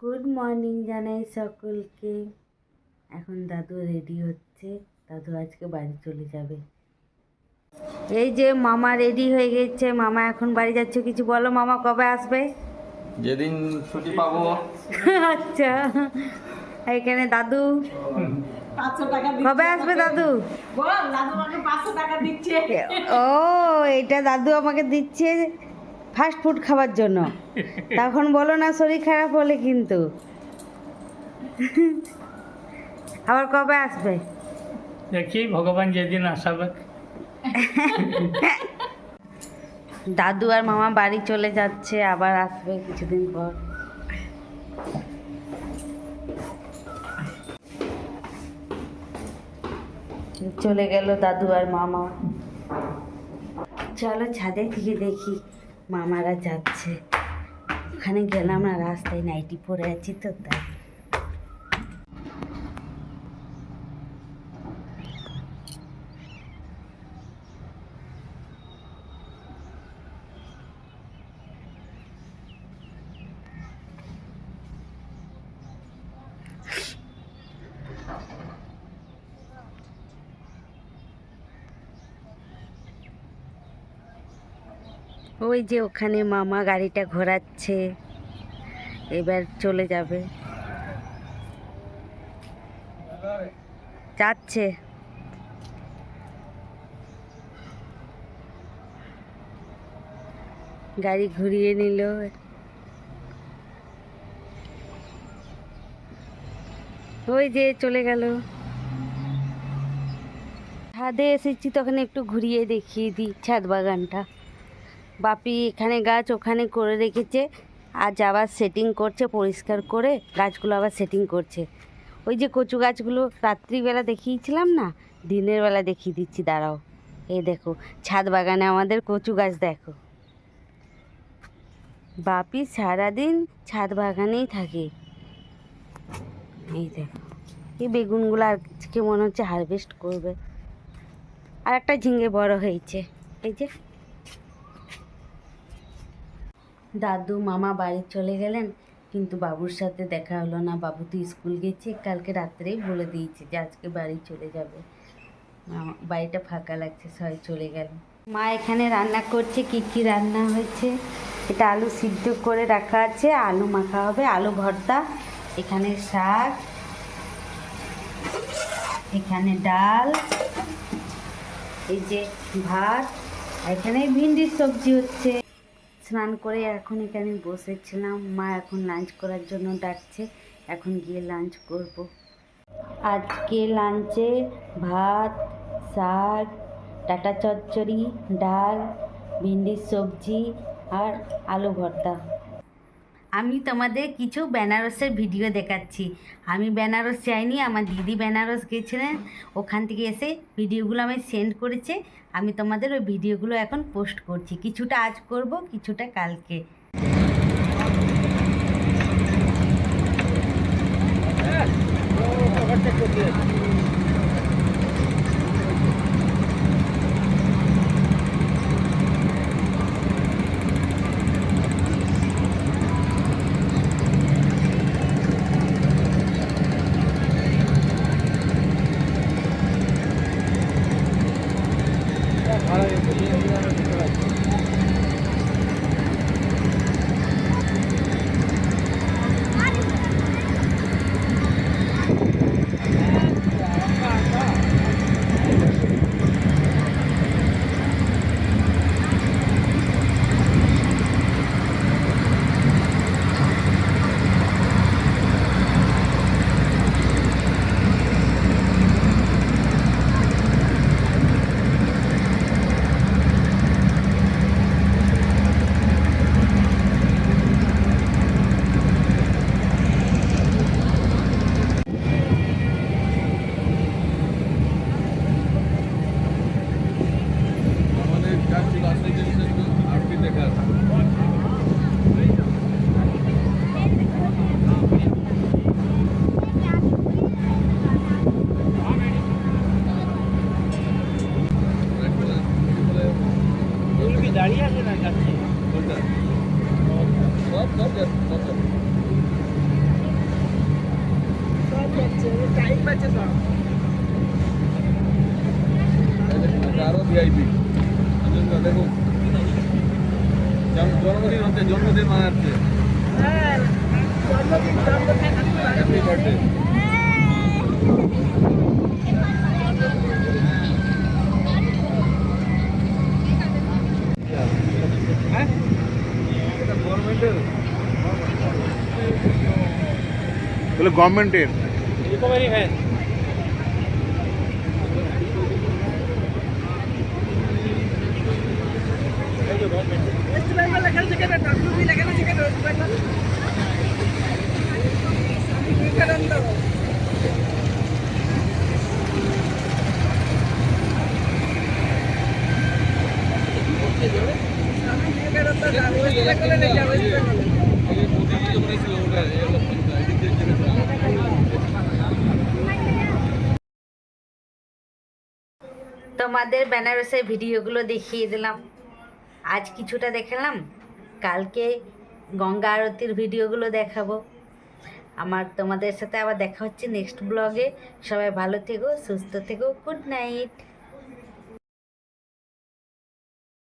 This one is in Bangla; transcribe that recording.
গুড মর্নিং জানাই সকলকে। এখন দাদু রেডি হচ্ছে, দাদু আজকে বাড়ি চলে যাবে। এই যে মামা রেডি হয়ে গেছে, মামা এখন বাড়ি যাচ্ছে। কিছু বলো মামা, কবে আসবে? যেদিন ছুটি পাবো। আচ্ছা, এখানে দাদু 500 টাকা কবে আসবে দাদু? বল, দাদু আমাকে 500 টাকা দিচ্ছে। ও, এটা দাদু আমাকে দিচ্ছে ফাস্ট ফুড খাবার জন্য। তখন বলো না শরীর খারাপ হলে কিন্তু। আবার কবে আসবে? দেখি ভগবান যেদিন আসাবে। দাদু আর মামা বাড়ি চলে যাচ্ছে, আবার আসবে কিছুদিন পর। চলে গেল দাদু আর মামা। চলো ছাদে থেকে দেখি মামারা যাচ্ছে। ওখানে গেলাম না, রাস্তায় নাইটি পরে আছি তো তাই। ওই যে ওখানে মামা গাড়িটা ঘোরাচ্ছে, এবার চলে যাবে, যাচ্ছে। গাড়ি ঘুরিয়ে নিল। ওই যে চলে গেল। ছাদে এসেছি, তখন একটু ঘুরিয়ে দেখিয়ে দিই ছাদ বাগানটা। বাপি এখানে গাছ ওখানে করে রেখেছে, আজ আবার সেটিং করছে, পরিষ্কার করে গাছগুলো আবার সেটিং করছে। ওই যে কচু গাছগুলো রাত্রিবেলা দেখিয়েছিলাম না, দিনের বেলা দেখিয়ে দিচ্ছি, দাঁড়াও। এই দেখো ছাদ বাগানে আমাদের কচু গাছ দেখো। বাপি সারাদিন ছাদ বাগানেই থাকে। এই দেখো, এই বেগুনগুলো আজকে মনে হচ্ছে হারভেস্ট করবে। আর একটা ঝিঙে বড় হয়েছে। এই যে দাদু মামা বাড়ি চলে গেলেন, কিন্তু বাবুর সাথে দেখা হলো না। বাবু তো স্কুল গেছে, কালকে রাত্রেই বলে দিয়েছে যে আজকে বাড়ি চলে যাবে। বাড়িটা ফাঁকা লাগছে, সবাই চলে গেল। মা এখানে রান্না করছে। কি কি রান্না হয়েছে? এটা আলু সিদ্ধ করে রাখা আছে, আলু মাখা হবে, আলু ভর্তা, এখানে শাক, এখানে ডাল, এই যে ভাত, এখানে ভিন্ডির সবজি হচ্ছে। স্নান করে এখন এখানে বসেছিলাম, মা এখন লাঞ্চ করার জন্য ডাকছে, এখন গিয়ে লাঞ্চ করব। আজকে লাঞ্চে ভাত, শাক, ডাঁটা চচ্চড়ি, ডাল, ভিন্ডির সবজি আর আলু ভর্তা। আমি তোমাদের কিছু বেনারসের ভিডিও দেখাচ্ছি। আমি বেনারস যাইনি, আমার দিদি বেনারস গেছিলেন, ওখান থেকে এসে ভিডিওগুলো আমি সেন্ড করেছে। আমি তোমাদের ওই ভিডিওগুলো এখন পোস্ট করছি, কিছুটা আজ করব, কিছুটা কালকে। দাঁড়িয়ে আছে না কাছে। টাইম আছে সব আরো ভিআইপি দেখুন জন্মদিন হচ্ছে জন্মদিন মানাচ্ছে হ্যাঁ জন্মদিন হ্যাপি বার্থডে হ্যাঁ এটা গভর্নমেন্টের বলে গভর্নমেন্টের রিকভারি ভ্যান ওয়েস্ট বেঙ্গল লেখা আছে কেন ডাব্লিউবি লেখা আছে কেন ওয়েস্ট বেঙ্গল স্বামী বিবেকানন্দ স্বামী বিবেকানন্দ না ওয়েস্ট বেঙ্গলে লেখা ওয়েস্ট বেঙ্গলে মোদিজি যখন এসেছিল ওটা তোমাদের বেনারসের ভিডিওগুলো দেখিয়ে দিলাম, আজ কিছুটা দেখালাম, কালকে গঙ্গা আরতির ভিডিওগুলো দেখাবো। তোমাদের সাথে আবার দেখা হচ্ছে নেক্সট ব্লগে। সবাই ভালো থেকো, সুস্থ থেকো, গুড নাইট।